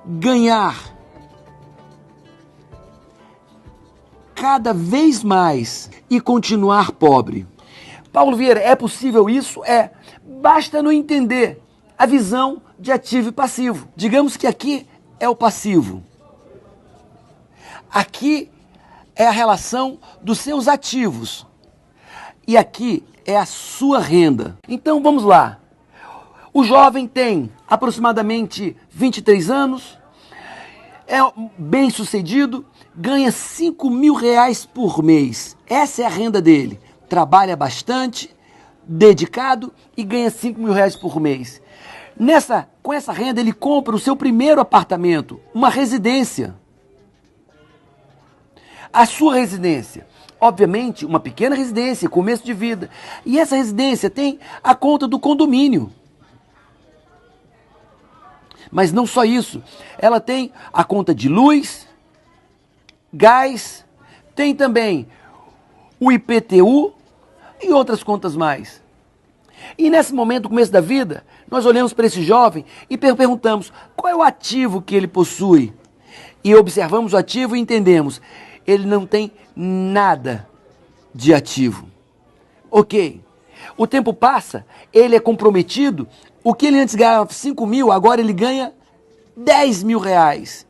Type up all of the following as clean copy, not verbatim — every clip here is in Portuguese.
ganhar cada vez mais e continuar pobre? Paulo Vieira, é possível isso? É. Basta não entender a visão de ativo e passivo. Digamos que aqui é o passivo. Aqui é a relação dos seus ativos. E aqui é a sua renda. Então vamos lá. O jovem tem aproximadamente 23 anos, é bem sucedido, ganha R$ 5.000 por mês. Essa é a renda dele. Trabalha bastante, dedicado e ganha R$ 5.000 por mês. Com essa renda ele compra o seu primeiro apartamento, uma residência. A sua residência, obviamente uma pequena residência, começo de vida. E essa residência tem a conta do condomínio. Mas não só isso, ela tem a conta de luz, gás, tem também o IPTU e outras contas mais. E nesse momento, no começo da vida, nós olhamos para esse jovem e perguntamos qual é o ativo que ele possui. E observamos o ativo e entendemos, ele não tem nada de ativo. Ok, o tempo passa, ele é comprometido, o que ele antes ganhava 5 mil, agora ele ganha R$ 10.000.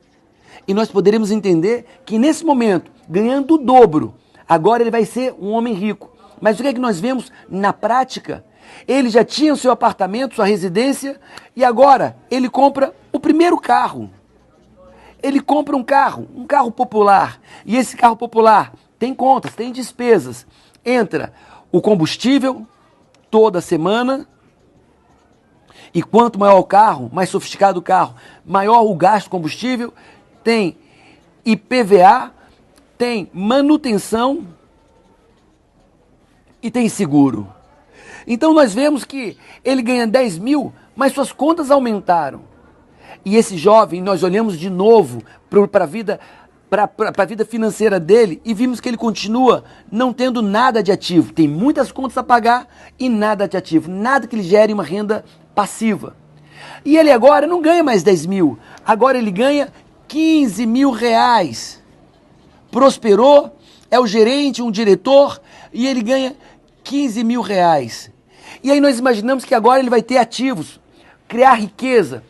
E nós poderemos entender que nesse momento, ganhando o dobro, agora ele vai ser um homem rico. Mas o que é que nós vemos na prática? Ele já tinha o seu apartamento, sua residência, e agora ele compra o primeiro carro. Ele compra um carro popular. E esse carro popular tem contas, tem despesas. Entra o combustível toda semana. E quanto maior o carro, mais sofisticado o carro, maior o gasto de combustível. Tem IPVA, tem manutenção e tem seguro. Então nós vemos que ele ganha 10 mil, mas suas contas aumentaram. E esse jovem, nós olhamos de novo para a vida financeira dele e vimos que ele continua não tendo nada de ativo. Tem muitas contas a pagar e nada de ativo. Nada que lhe gere uma renda passiva. E ele agora não ganha mais 10 mil. Agora ele ganha R$ 15.000. Prosperou, é o gerente, um diretor, e ele ganha R$ 15.000. E aí nós imaginamos que agora ele vai ter ativos, criar riqueza,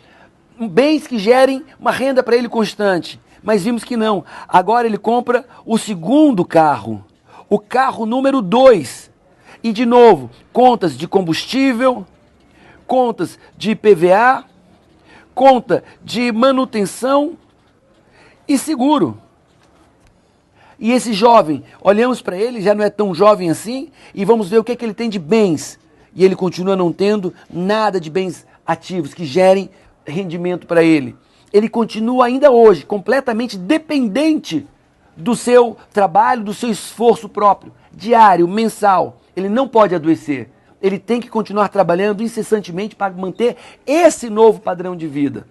bens que gerem uma renda para ele constante. Mas vimos que não. Agora ele compra o segundo carro, o carro número 2. E de novo, contas de combustível, contas de IPVA, conta de manutenção e seguro. E esse jovem, olhamos para ele, já não é tão jovem assim, e vamos ver o que é que ele tem de bens. E ele continua não tendo nada de bens ativos que gerem rendimento para ele. Ele continua ainda hoje completamente dependente do seu trabalho, do seu esforço próprio, diário, mensal. Ele não pode adoecer. Ele tem que continuar trabalhando incessantemente para manter esse novo padrão de vida.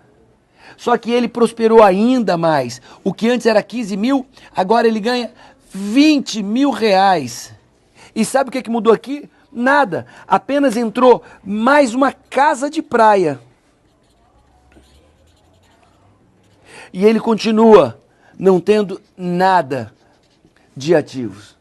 Só que ele prosperou ainda mais. O que antes era 15 mil, agora ele ganha R$ 20.000. E sabe o que mudou aqui? Nada. Apenas entrou mais uma casa de praia. E ele continua não tendo nada de ativos.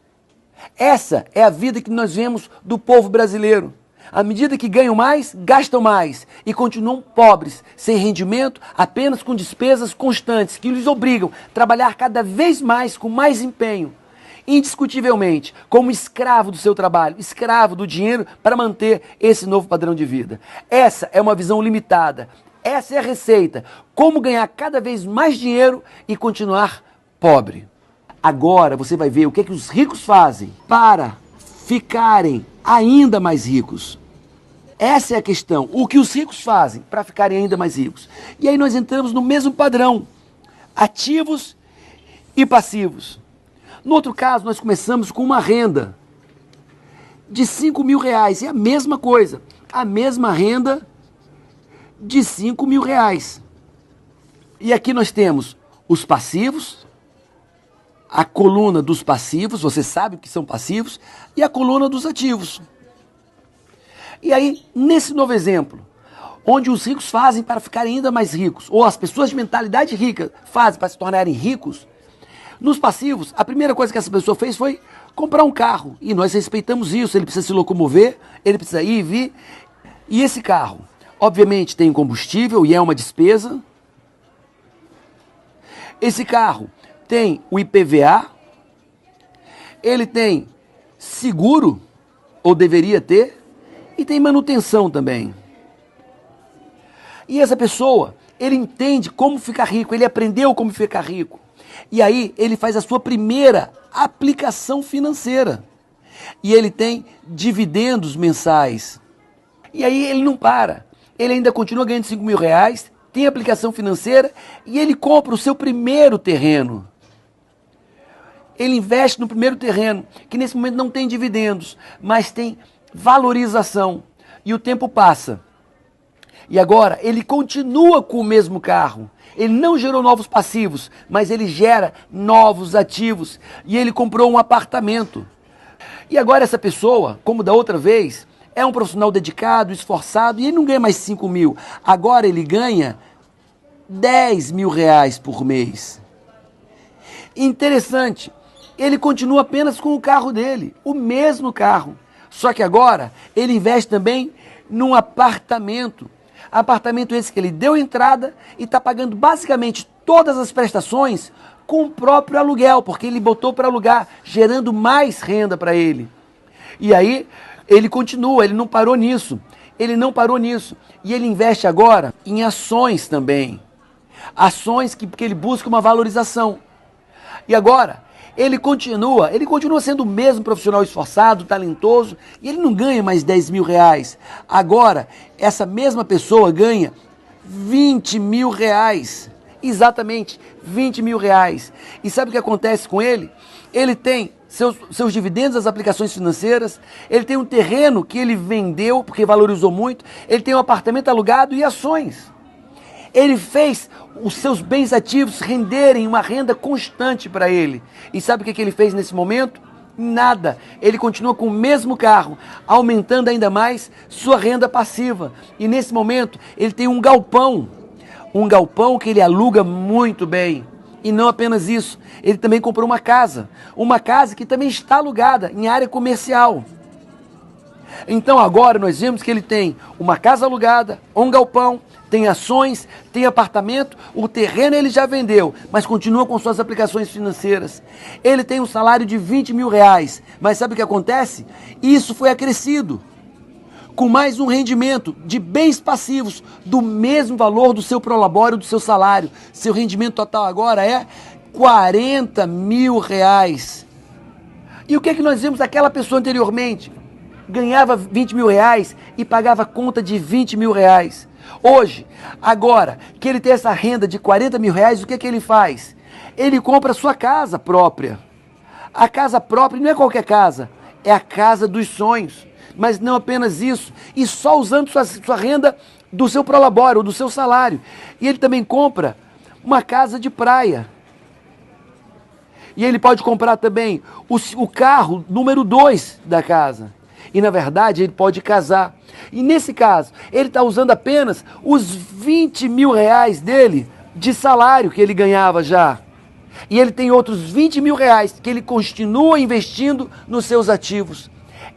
Essa é a vida que nós vemos do povo brasileiro. À medida que ganham mais, gastam mais e continuam pobres, sem rendimento, apenas com despesas constantes que lhes obrigam a trabalhar cada vez mais com mais empenho, indiscutivelmente, como escravo do seu trabalho, escravo do dinheiro para manter esse novo padrão de vida. Essa é uma visão limitada. Essa é a receita. Como ganhar cada vez mais dinheiro e continuar pobre. Agora você vai ver o que é que os ricos fazem para ficarem ainda mais ricos. Essa é a questão. O que os ricos fazem para ficarem ainda mais ricos. E aí nós entramos no mesmo padrão. Ativos e passivos. No outro caso, nós começamos com uma renda de R$ 5.000. É a mesma coisa. A mesma renda de R$ 5.000. E aqui nós temos os passivos, a coluna dos passivos, você sabe o que são passivos, e a coluna dos ativos. E aí, nesse novo exemplo, onde os ricos fazem para ficarem ainda mais ricos, ou as pessoas de mentalidade rica fazem para se tornarem ricos, nos passivos, a primeira coisa que essa pessoa fez foi comprar um carro. E nós respeitamos isso, ele precisa se locomover, ele precisa ir e vir. E esse carro, obviamente, tem combustível e é uma despesa. Esse carro tem o IPVA, ele tem seguro, ou deveria ter, e tem manutenção também. E essa pessoa, ele entende como ficar rico, ele aprendeu como ficar rico. E aí ele faz a sua primeira aplicação financeira. E ele tem dividendos mensais. E aí ele não para. Ele ainda continua ganhando 5 mil reais, tem aplicação financeira e ele compra o seu primeiro terreno. Ele investe no primeiro terreno, que nesse momento não tem dividendos, mas tem valorização. E o tempo passa. E agora ele continua com o mesmo carro. Ele não gerou novos passivos, mas ele gera novos ativos. E ele comprou um apartamento. E agora essa pessoa, como da outra vez, é um profissional dedicado, esforçado, e ele não ganha mais 5 mil. Agora ele ganha 10 mil reais por mês. Interessante, ele continua apenas com o carro dele, o mesmo carro. Só que agora ele investe também num apartamento. Apartamento esse que ele deu entrada e está pagando basicamente todas as prestações com o próprio aluguel, porque ele botou para alugar, gerando mais renda para ele. E aí ele continua, ele não parou nisso. Ele não parou nisso. E ele investe agora em ações também. Ações porque ele busca uma valorização. E agora ele continua sendo o mesmo profissional esforçado, talentoso, e ele não ganha mais 10 mil reais. Agora, essa mesma pessoa ganha 20 mil reais. Exatamente, 20 mil reais. E sabe o que acontece com ele? Ele tem seus dividendos das aplicações financeiras, ele tem um terreno que ele vendeu porque valorizou muito, ele tem um apartamento alugado e ações. Ele fez os seus bens ativos renderem uma renda constante para ele. E sabe o que ele fez nesse momento? Nada. Ele continua com o mesmo carro, aumentando ainda mais sua renda passiva. E nesse momento ele tem um galpão que ele aluga muito bem. E não apenas isso, ele também comprou uma casa que também está alugada em área comercial. Então agora nós vemos que ele tem uma casa alugada, um galpão, tem ações, tem apartamento, o terreno ele já vendeu, mas continua com suas aplicações financeiras. Ele tem um salário de 20 mil reais, mas sabe o que acontece? Isso foi acrescido com mais um rendimento de bens passivos do mesmo valor do seu prolabório, do seu salário. Seu rendimento total agora é 40 mil reais. E o que é que nós vimos daquela pessoa anteriormente? Ganhava 20 mil reais e pagava conta de 20 mil reais. Hoje, agora que ele tem essa renda de 40 mil reais, o que é que ele faz? Ele compra a sua casa própria. A casa própria não é qualquer casa, é a casa dos sonhos. Mas não apenas isso, e só usando sua renda do seu prolabório, ou do seu salário. E ele também compra uma casa de praia. E ele pode comprar também o carro número 2 da casa. E na verdade ele pode casar. E nesse caso, ele está usando apenas os 20 mil reais dele de salário que ele ganhava já. E ele tem outros 20 mil reais que ele continua investindo nos seus ativos.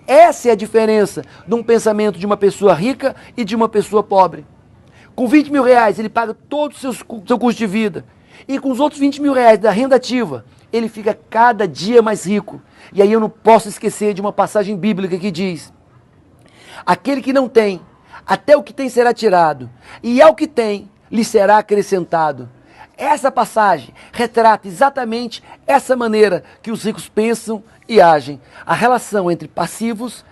Essa é a diferença de um pensamento de uma pessoa rica e de uma pessoa pobre. Com 20 mil reais ele paga todo o seu custo de vida. E com os outros 20 mil reais da renda ativa, ele fica cada dia mais rico. E aí eu não posso esquecer de uma passagem bíblica que diz: aquele que não tem, até o que tem será tirado, e ao que tem, lhe será acrescentado. Essa passagem retrata exatamente essa maneira que os ricos pensam e agem. A relação entre passivos